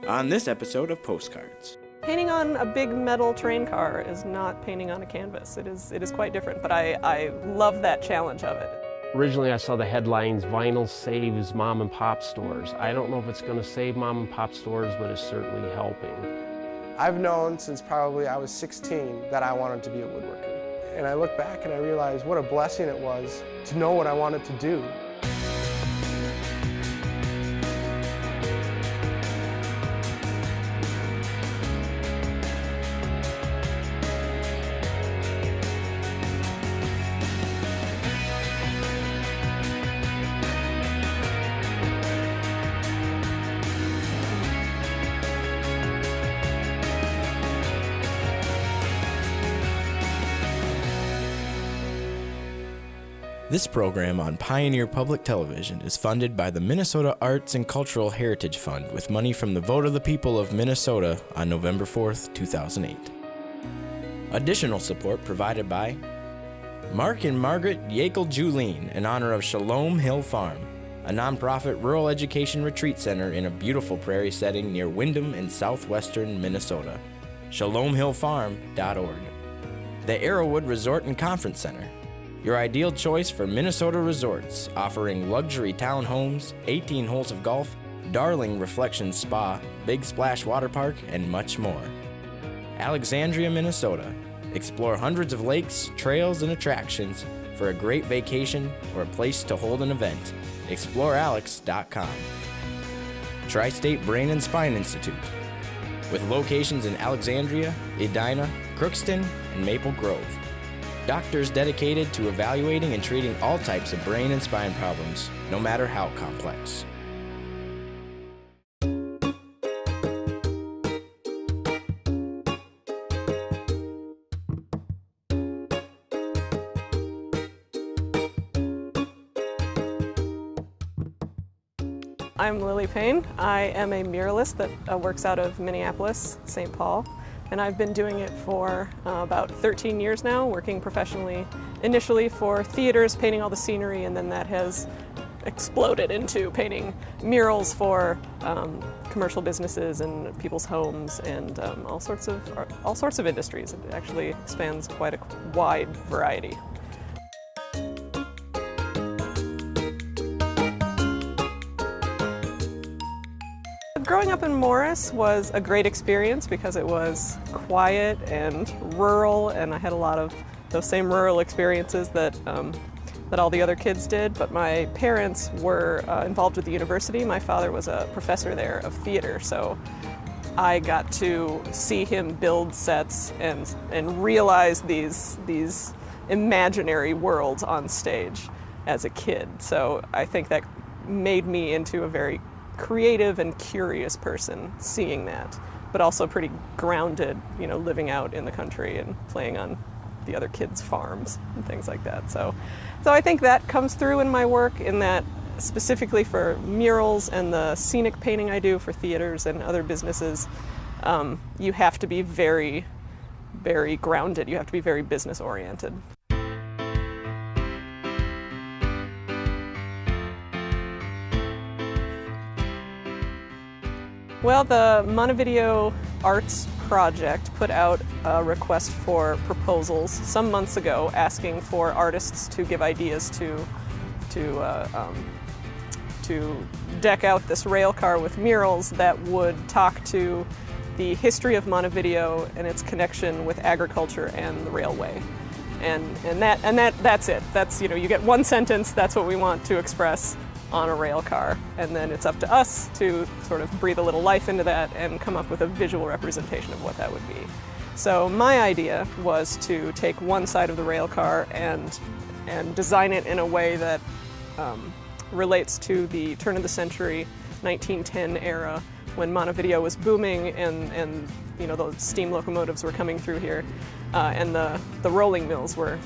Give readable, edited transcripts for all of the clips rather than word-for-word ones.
on this episode of Postcards. Painting on a big metal train car is not painting on a canvas. It is quite different, but I love that challenge of it. Originally I saw the headlines, vinyl saves mom and pop stores. I don't know if it's going to save mom and pop stores, but it's certainly helping. I've known since probably I was 16 that I wanted to be a woodworker. And I look back and I realize what a blessing it was to know what I wanted to do. This program on Pioneer Public Television is funded by the Minnesota Arts and Cultural Heritage Fund with money from the vote of the people of Minnesota on November 4th, 2008. Additional support provided by Mark and Margaret Yakel-Julien in honor of Shalom Hill Farm, a nonprofit rural education retreat center in a beautiful prairie setting near Windham in southwestern Minnesota. ShalomHillFarm.org. The Arrowwood Resort and Conference Center, your ideal choice for Minnesota resorts, offering luxury townhomes, 18 holes of golf, Darling Reflections Spa, Big Splash Water Park, and much more. Alexandria, Minnesota. Explore hundreds of lakes, trails, and attractions for a great vacation or a place to hold an event. ExploreAlex.com. Tri-State Brain and Spine Institute, with locations in Alexandria, Edina, Crookston, and Maple Grove. Doctors dedicated to evaluating and treating all types of brain and spine problems, no matter how complex. I'm Lily Payne. I am a muralist that works out of Minneapolis, St. Paul. And I've been doing it for about 13 years now, working professionally, initially for theaters, painting all the scenery, and then that has exploded into painting murals for commercial businesses and people's homes and all sorts of industries. It actually spans quite a wide variety. Growing up in Morris was a great experience because it was quiet and rural, and I had a lot of those same rural experiences that all the other kids did. But my parents were involved with the university. My father was a professor there of theater, so I got to see him build sets and realize these imaginary worlds on stage as a kid. So I think that made me into a very creative and curious person seeing that, but also pretty grounded, living out in the country and playing on the other kids' farms and things like that. So I think that comes through in my work, in that specifically for murals and the scenic painting I do for theaters and other businesses, you have to be very, very grounded. You have to be very business oriented. Well, the Montevideo Arts Project put out a request for proposals some months ago, asking for artists to give ideas to deck out this rail car with murals that would talk to the history of Montevideo and its connection with agriculture and the railway. And that's it. That's, you get one sentence. That's what we want to express on a rail car, and then it's up to us to sort of breathe a little life into that and come up with a visual representation of what that would be. So my idea was to take one side of the rail car and design it in a way that relates to the turn of the century, 1910 era, when Montevideo was booming and those steam locomotives were coming through here, and the rolling mills were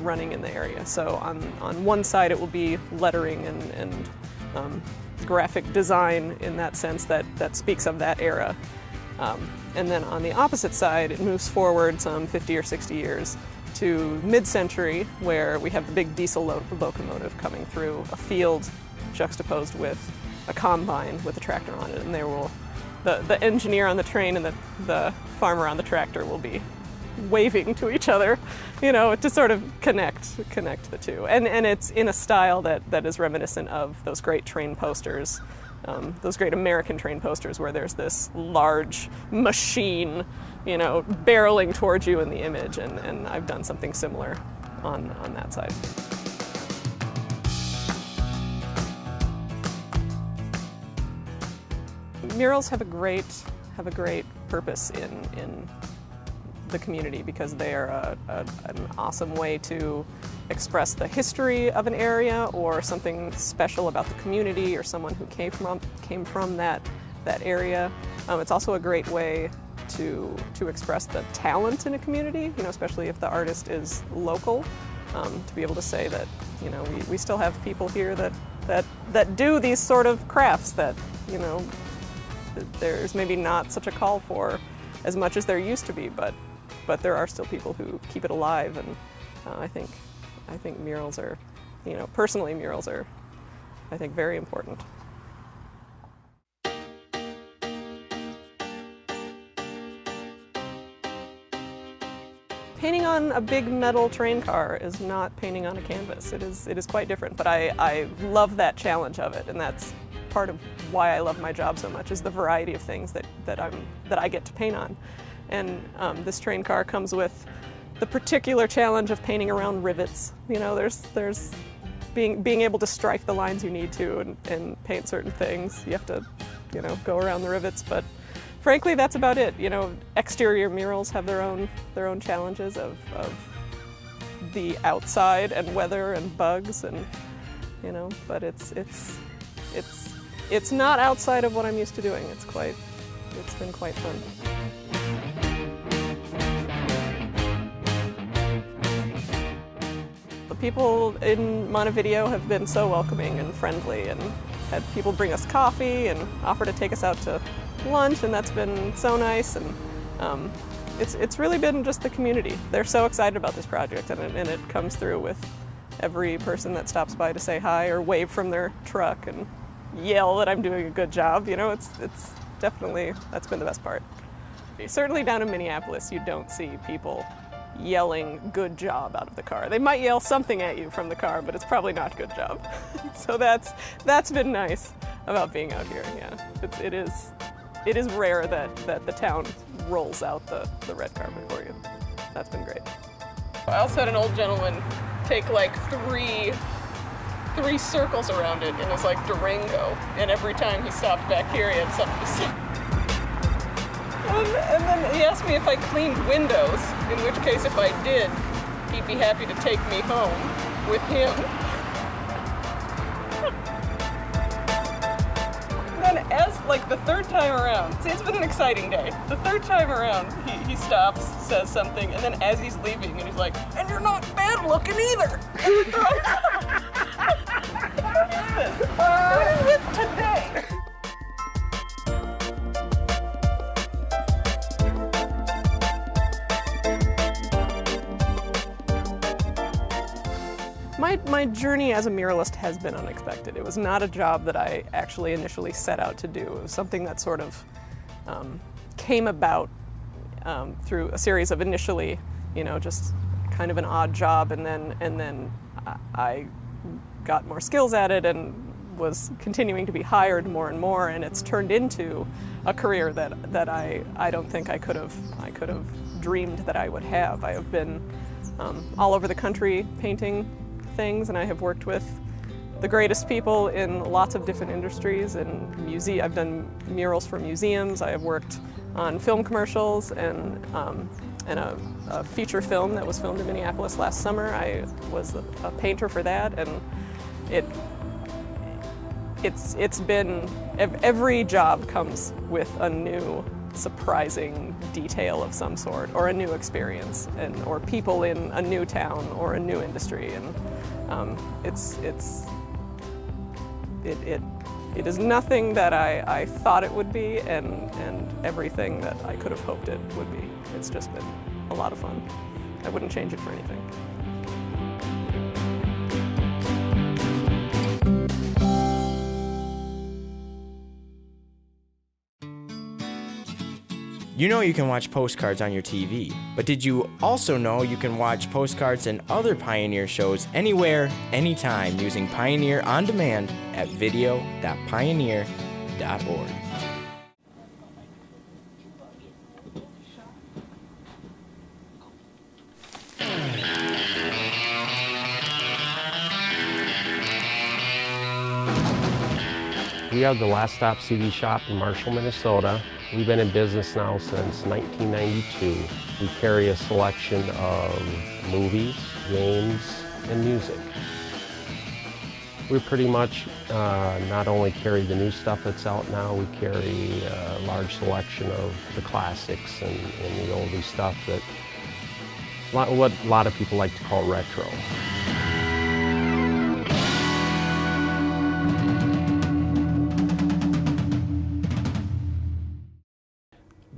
running in the area. So on one side it will be lettering and graphic design in that sense that speaks of that era. And then on the opposite side it moves forward some 50 or 60 years to mid-century, where we have the big diesel locomotive coming through a field juxtaposed with a combine with a tractor on it, and there will the engineer on the train and the farmer on the tractor will be waving to each other, you know, to sort of connect the two. And it's in a style that is reminiscent of those great train posters, those great American train posters where there's this large machine, you know, barreling towards you in the image, and I've done something similar on that side. Murals have a great purpose in the community because they are an awesome way to express the history of an area or something special about the community or someone who came from that area. It's also a great way to express the talent in a community, you know, especially if the artist is local, to be able to say that, you know, we still have people here that do these sort of crafts that, you know, there's maybe not such a call for as much as there used to be, but there are still people who keep it alive, and I think murals are, you know, personally murals are, I think, very important. Painting on a big metal train car is not painting on a canvas. It is quite different, but I love that challenge of it, and that's part of why I love my job so much, is the variety of things that I get to paint on. And this train car comes with the particular challenge of painting around rivets. You know, there's being able to strike the lines you need to and paint certain things. You have to, you know, go around the rivets, but frankly, that's about it. You know, exterior murals have their own challenges of the outside and weather and bugs, and, you know, but it's not outside of what I'm used to doing. It's been quite fun. The people in Montevideo have been so welcoming and friendly, and had people bring us coffee and offer to take us out to lunch, and that's been so nice. And it's really been just the community. They're so excited about this project, and it comes through with every person that stops by to say hi or wave from their truck and yell that I'm doing a good job. You know, it's definitely, that's been the best part. Certainly down in Minneapolis, you don't see people yelling good job out of the car. They might yell something at you from the car, but it's probably not good job. So that's been nice about being out here. Yeah, it is rare that the town rolls out the red carpet for you. That's been great. I also had an old gentleman take like three circles around it in his like Durango, and every time he stopped back here, he had something to say. And then he asked me if I cleaned windows, in which case, if I did, he'd be happy to take me home with him. And then as, like, the third time around, see, it's been an exciting day. The third time around, he stops, says something, and then as he's leaving, and he's like, and you're not bad looking either. What is this? What is it today? My journey as a muralist has been unexpected. It was not a job that I actually initially set out to do. It was something that sort of came about through a series of initially, you know, just kind of an odd job, and then I got more skills at it and was continuing to be hired more and more, and it's turned into a career that I don't think I could have dreamed that I would have. I have been all over the country painting things, and I have worked with the greatest people in lots of different industries, and I've done murals for museums. I have worked on film commercials and a feature film that was filmed in Minneapolis last summer. I was a painter for that, and it's been, every job comes with a new surprising detail of some sort, or a new experience, or people in a new town or a new industry, and it is nothing that I thought it would be, and everything that I could have hoped it would be. It's just been a lot of fun. I wouldn't change it for anything. You know you can watch postcards on your TV, but did you also know you can watch postcards and other Pioneer shows anywhere, anytime using Pioneer On Demand at video.pioneer.org. We are the Last Stop CD shop in Marshall, Minnesota. We've been in business now since 1992. We carry a selection of movies, games, and music. We pretty much not only carry the new stuff that's out now, we carry a large selection of the classics and the oldie stuff that what a lot of people like to call retro.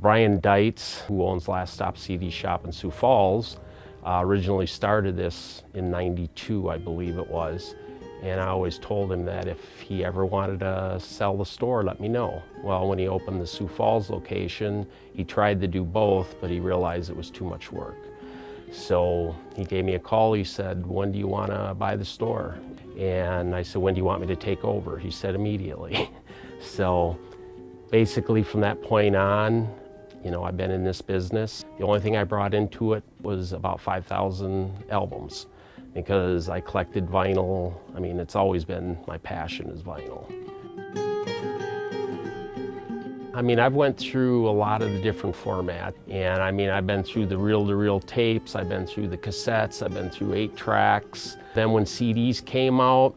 Brian Deitz, who owns Last Stop CD shop in Sioux Falls, originally started this in '92, I believe it was. And I always told him that if he ever wanted to sell the store, let me know. Well, when he opened the Sioux Falls location, he tried to do both, but he realized it was too much work. So he gave me a call. He said, "When do you want to buy the store?" And I said, "When do you want me to take over?" He said, "Immediately." So basically from that point on, you know, I've been in this business. The only thing I brought into it was about 5,000 albums because I collected vinyl. I mean, it's always been my passion is vinyl. I mean, I've went through a lot of the different formats, and I mean, I've been through the reel-to-reel tapes, I've been through the cassettes, I've been through 8 tracks. Then when CDs came out,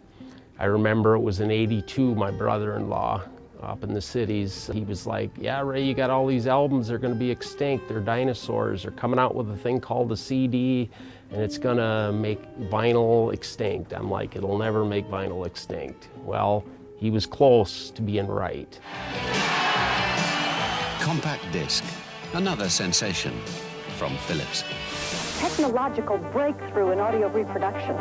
I remember it was in '82, my brother-in-law up in the cities, he was like, "Yeah, Ray, you got all these albums, they're gonna be extinct, they're dinosaurs, they're coming out with a thing called a CD, and it's gonna make vinyl extinct." I'm like, "It'll never make vinyl extinct." Well, he was close to being right. Compact disc, another sensation from Philips. Technological breakthrough in audio reproduction.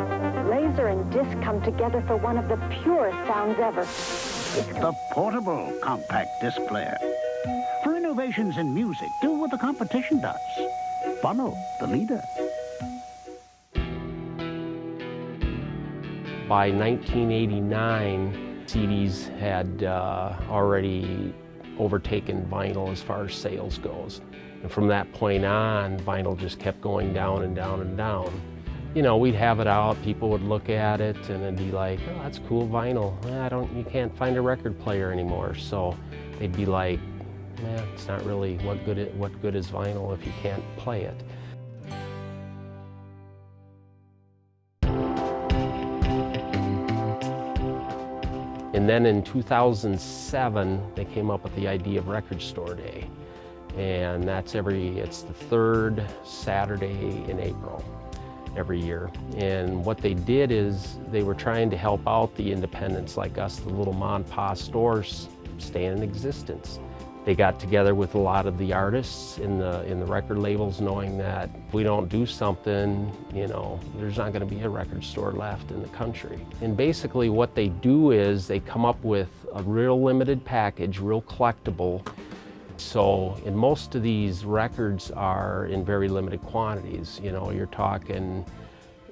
Laser and disc come together for one of the purest sounds ever. It's the portable compact disc player. For innovations in music, do what the competition does. Follow the leader. By 1989, CDs had already overtaken vinyl as far as sales goes. And from that point on, vinyl just kept going down and down and down. You know, we'd have it out, people would look at it and it'd be like, "Oh, that's cool vinyl. You can't find a record player anymore." So they'd be like, it's not really what good is vinyl if you can't play it. And then in 2007, they came up with the idea of Record Store Day. And it's the 3rd Saturday in April every year. And what they did is they were trying to help out the independents like us, the little mom and pop stores, stay in existence. They got together with a lot of the artists in the record labels, knowing that if we don't do something, you know, there's not going to be a record store left in the country. And basically what they do is they come up with a real limited package, real collectible. So, and most of these records are in very limited quantities. You know, you're talking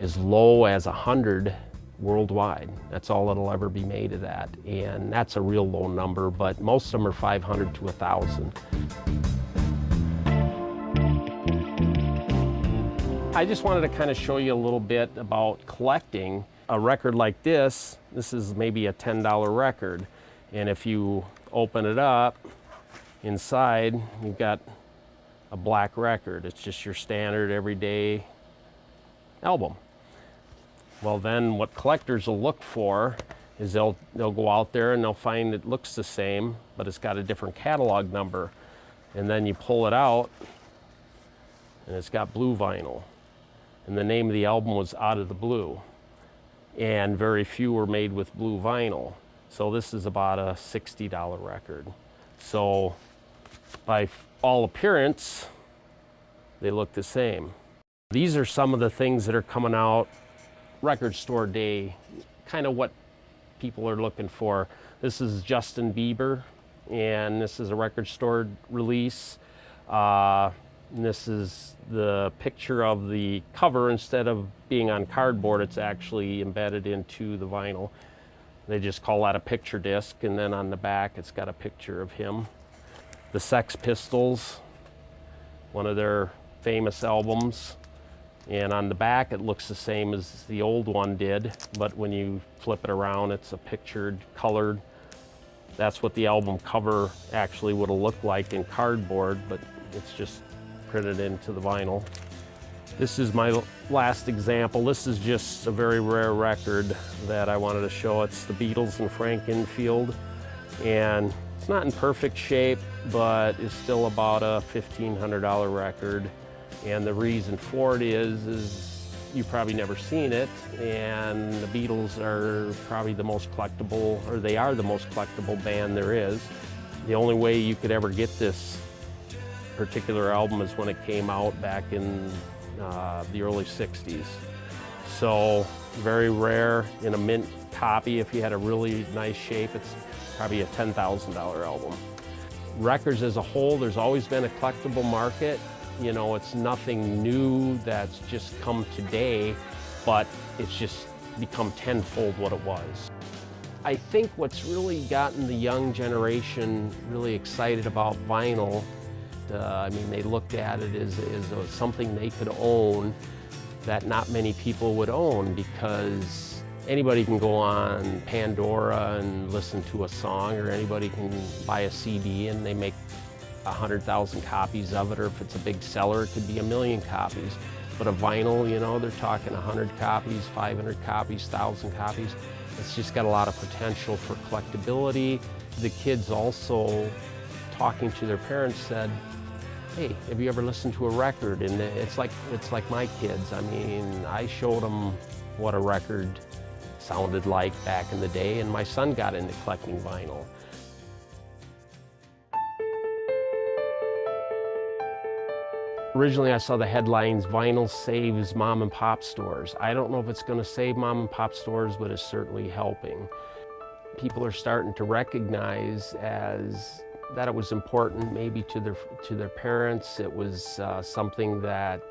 as low as 100 worldwide. That's all that'll ever be made of that. And that's a real low number, but most of them are 500 to 1,000. I just wanted to kind of show you a little bit about collecting. A record like this is maybe a $10 record. And if you open it up, inside, you've got a black record. It's just your standard everyday album. Well, then what collectors will look for is they'll go out there and they'll find it looks the same, but it's got a different catalog number. And then you pull it out and it's got blue vinyl. And the name of the album was Out of the Blue. And very few were made with blue vinyl. So this is about a $60 record. So by all appearance, they look the same. These are some of the things that are coming out Record Store Day, kind of what people are looking for. This is Justin Bieber, and this is a record store release. And this is the picture of the cover. Instead of being on cardboard, it's actually embedded into the vinyl. They just call that a picture disc, and then on the back it's got a picture of him. The Sex Pistols, one of their famous albums, and on the back it looks the same as the old one did, but when you flip it around it's a pictured, colored. That's what the album cover actually would have looked like in cardboard, but it's just printed into the vinyl. This is my last example. This is just a very rare record that I wanted to show. It's the Beatles and Frank Infield, and it's not in perfect shape, but it's still about a $1,500 record. And the reason for it is you've probably never seen it, and the Beatles are probably the most collectible, or they are the most collectible band there is. The only way you could ever get this particular album is when it came out back in the early 60s. So very rare in a mint copy. If you had a really nice shape, it's probably a $10,000 album. Records as a whole, there's always been a collectible market. You know, it's nothing new that's just come today, but it's just become tenfold what it was. I think what's really gotten the young generation really excited about vinyl, I mean, they looked at it as something they could own that not many people would own, because anybody can go on Pandora and listen to a song, or anybody can buy a CD and they make 100,000 copies of it, or if it's a big seller, it could be 1 million copies. But a vinyl, you know, they're talking 100 copies, 500 copies, 1,000 copies. It's just got a lot of potential for collectability. The kids also, talking to their parents, said, hey, have you ever listened to a record? And it's like my kids. I mean, I showed them what a record sounded like back in the day, and my son got into collecting vinyl. Originally I saw the headlines, vinyl saves mom and pop stores. I don't know if it's going to save mom and pop stores, but it's certainly helping. People are starting to recognize that it was important maybe to their parents. It was something that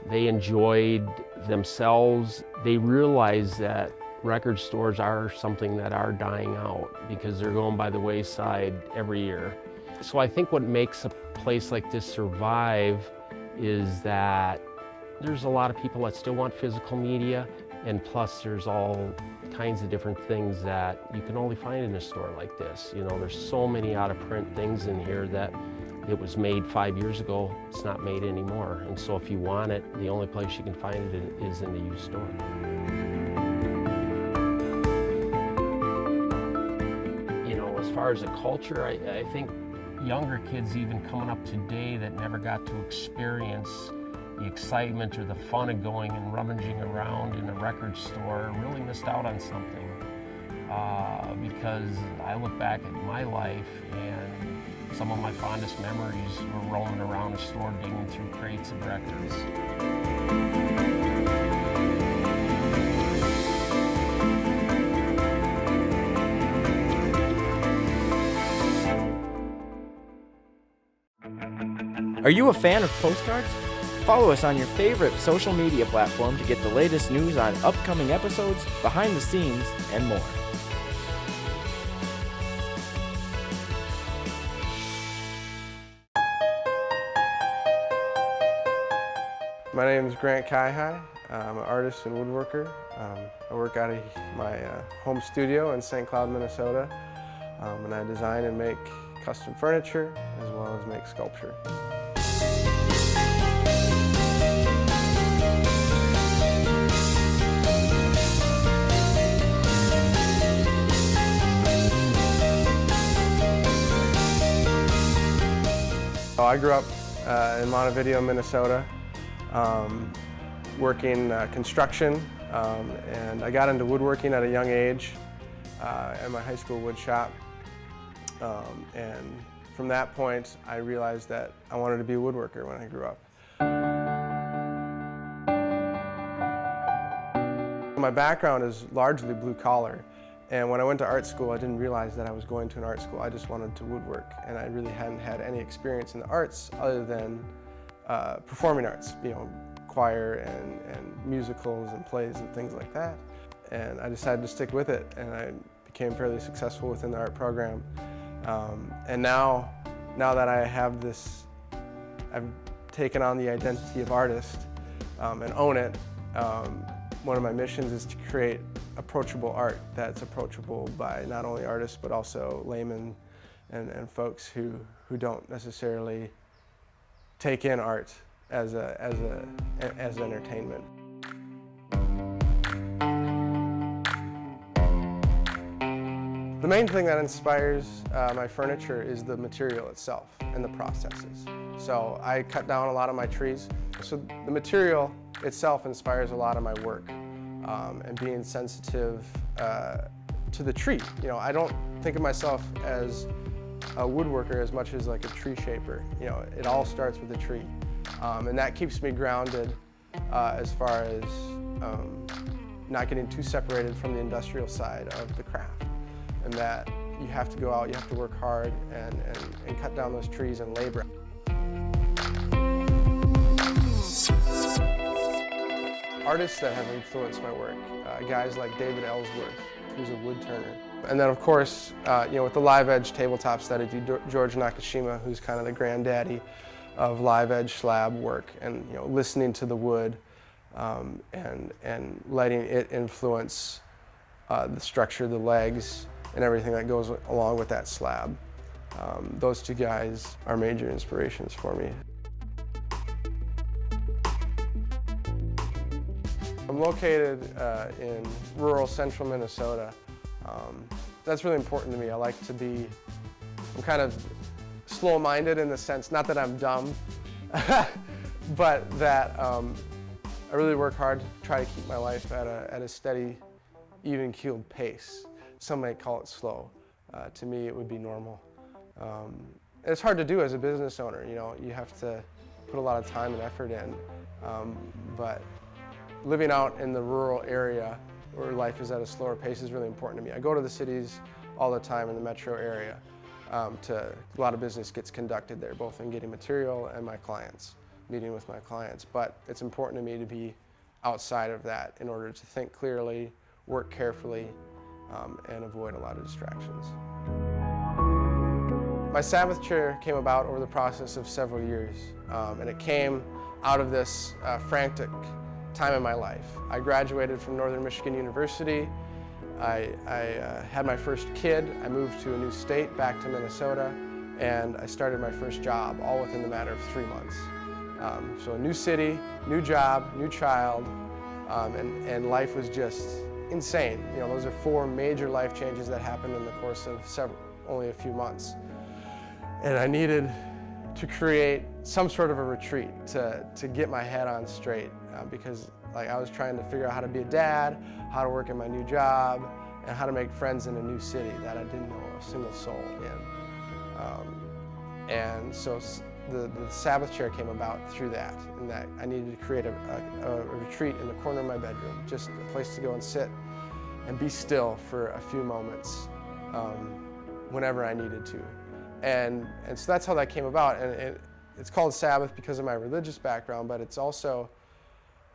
they enjoyed themselves. They realize that record stores are something that are dying out because they're going by the wayside every year. So I think what makes a place like this survive is that there's a lot of people that still want physical media, and plus there's all kinds of different things that you can only find in a store like this. You know, there's so many out-of-print things in here that it was made 5 years ago, it's not made anymore. And so if you want it, the only place you can find it is in the used store. You know, as far as a culture, I think younger kids even coming up today that never got to experience the excitement or the fun of going and rummaging around in a record store really missed out on something. Because I look back at my life and some of my fondest memories were roaming around a store digging through crates of records. Are you a fan of postcards? Follow us on your favorite social media platform to get the latest news on upcoming episodes, behind the scenes, and more. My name is Grant Kaihai. I'm an artist and woodworker. I work out of my home studio in St. Cloud, Minnesota, and I design and make custom furniture as well as make sculpture. So I grew up in Montevideo, Minnesota, working construction, and I got into woodworking at a young age at my high school wood shop. And from that point, I realized that I wanted to be a woodworker when I grew up. My background is largely blue collar, And when I went to art school, I didn't realize that I was going to an art school. I just wanted to woodwork, and I really hadn't had any experience in the arts other than performing arts, you know, choir and musicals and plays and things like that. And I decided to stick with it, and I became fairly successful within the art program. And now that I have this, I've taken on the identity of artist and own it. One of my missions is to create approachable art that's approachable by not only artists but also laymen and folks who don't necessarily take in art as entertainment. The main thing that inspires my furniture is the material itself and the processes. So I cut down a lot of my trees. So the material itself inspires a lot of my work, and being sensitive to the tree. You know, I don't think of myself as a woodworker as much as like a tree shaper. You know, it all starts with a tree, and that keeps me grounded as far as not getting too separated from the industrial side of the craft. And that you have to go out, you have to work hard and cut down those trees and labor. Artists that have influenced my work, guys like David Ellsworth, who's a wood turner. And then of course, you know, with the live edge tabletops that I do, George Nakashima, who's kind of the granddaddy of live edge slab work, and you know, listening to the wood and letting it influence the structure, the legs, and everything that goes along with that slab. Those two guys are major inspirations for me. I'm located in rural central Minnesota. That's really important to me. I like to be, I'm kind of slow-minded in the sense, not that I'm dumb, but that I really work hard to try to keep my life at a steady, even-keeled pace. Some might call it slow. To me, it would be normal. It's hard to do as a business owner. You know, you have to put a lot of time and effort in. But living out in the rural area where life is at a slower pace is really important to me. I go to the cities all the time in the metro area. A lot of business gets conducted there, both in getting material and my clients, meeting with my clients. But it's important to me to be outside of that in order to think clearly, work carefully, and avoid a lot of distractions. My Sabbath chair came about over the process of several years, and it came out of this frantic time in my life. I graduated from Northern Michigan University. I had my first kid. I moved to a new state, back to Minnesota, and I started my first job, all within the matter of 3 months. So a new city, new job, new child, and life was just insane. You know, those are 4 major life changes that happened in the course of only a few months. And I needed to create some sort of a retreat to get my head on straight, because like I was trying to figure out how to be a dad, how to work in my new job, and how to make friends in a new city that I didn't know a single soul in. And so the Sabbath chair came about through that, and that I needed to create a retreat in the corner of my bedroom, just a place to go and sit and be still for a few moments whenever I needed to. And so that's how that came about. And it's called Sabbath because of my religious background, but it's also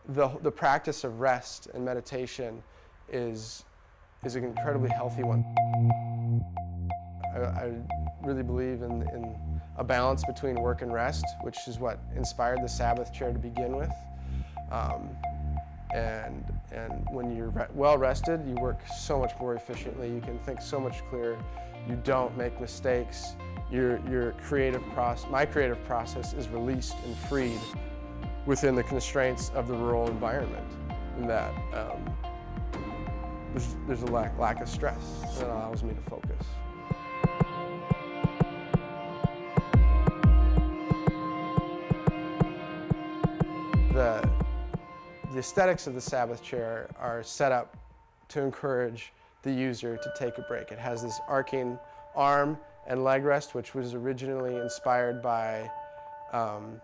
the practice of rest and meditation is an incredibly healthy one. I really believe in a balance between work and rest, which is what inspired the Sabbath chair to begin with. And when you're well rested, you work so much more efficiently. You can think so much clearer. You don't make mistakes. Your creative process, my creative process, is released and freed within the constraints of the rural environment. And that there's a lack of stress that allows me to focus. The aesthetics of the Sabbath chair are set up to encourage the user to take a break. It has this arcing arm and leg rest, which was originally inspired by an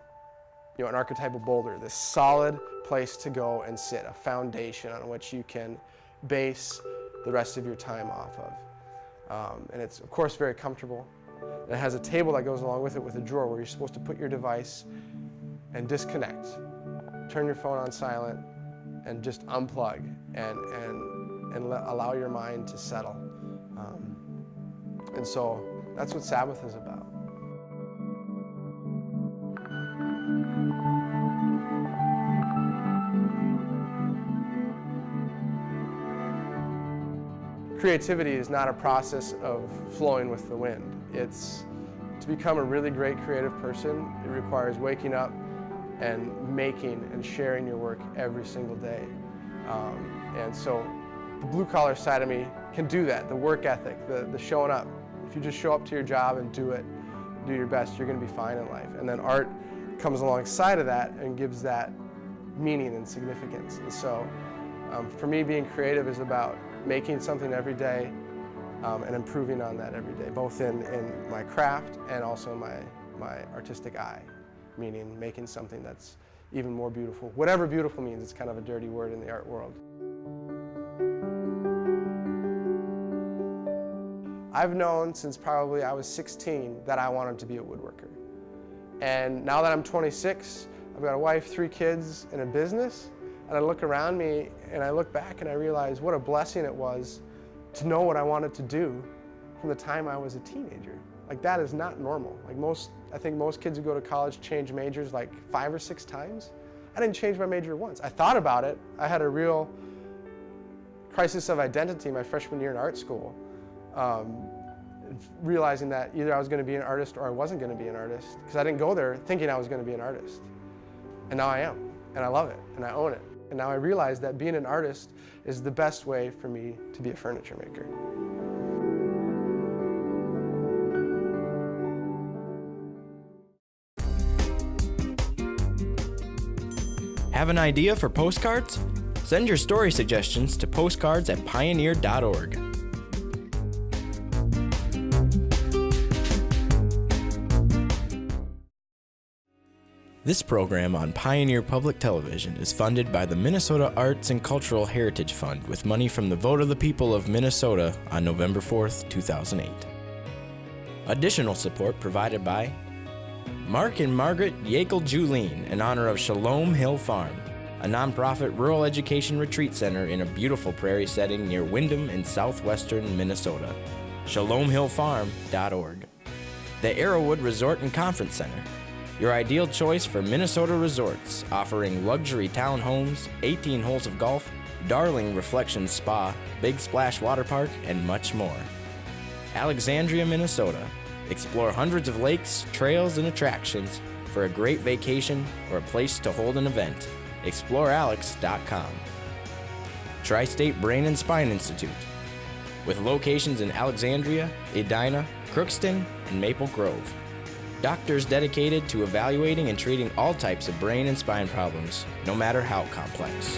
archetypal boulder, this solid place to go and sit, a foundation on which you can base the rest of your time off of. And it's, of course, very comfortable. It has a table that goes along with it with a drawer where you're supposed to put your device and disconnect. Turn your phone on silent and just unplug and allow your mind to settle. And so that's what Sabbath is about. Creativity is not a process of flowing with the wind. It's to become a really great creative person, it requires waking up and making and sharing your work every single day. And so the blue-collar side of me can do that, the work ethic, the showing up. If you just show up to your job and do it, do your best, you're going to be fine in life. And then art comes alongside of that and gives that meaning and significance. And so for me, being creative is about making something every day and improving on that every day, both in my craft and also my artistic eye, meaning making something that's even more beautiful. Whatever beautiful means, it's kind of a dirty word in the art world. I've known since probably I was 16 that I wanted to be a woodworker. And now that I'm 26, I've got a wife, 3 kids, and a business, and I look around me and I look back and I realize what a blessing it was to know what I wanted to do from the time I was a teenager. Like, that is not normal. Like, I think most kids who go to college change majors like 5 or 6 times. I didn't change my major once. I thought about it. I had a real crisis of identity my freshman year in art school, realizing that either I was going to be an artist or I wasn't going to be an artist, because I didn't go there thinking I was going to be an artist. And now I am, and I love it, and I own it. And now I realize that being an artist is the best way for me to be a furniture maker. Have an idea for postcards? Send your story suggestions to postcards@pioneer.org. This program on Pioneer Public Television is funded by the Minnesota Arts and Cultural Heritage Fund with money from the vote of the people of Minnesota on November 4th, 2008. Additional support provided by Mark and Margaret Yakel-Julien in honor of Shalom Hill Farm, a nonprofit rural education retreat center in a beautiful prairie setting near Windham in southwestern Minnesota. ShalomHillFarm.org. The Arrowwood Resort and Conference Center, your ideal choice for Minnesota resorts, offering luxury townhomes, 18 holes of golf, Darling Reflections Spa, Big Splash Water Park, and much more. Alexandria, Minnesota. Explore hundreds of lakes, trails, and attractions for a great vacation or a place to hold an event. ExploreAlex.com. Tri-State Brain and Spine Institute, with locations in Alexandria, Edina, Crookston, and Maple Grove. Doctors dedicated to evaluating and treating all types of brain and spine problems, no matter how complex.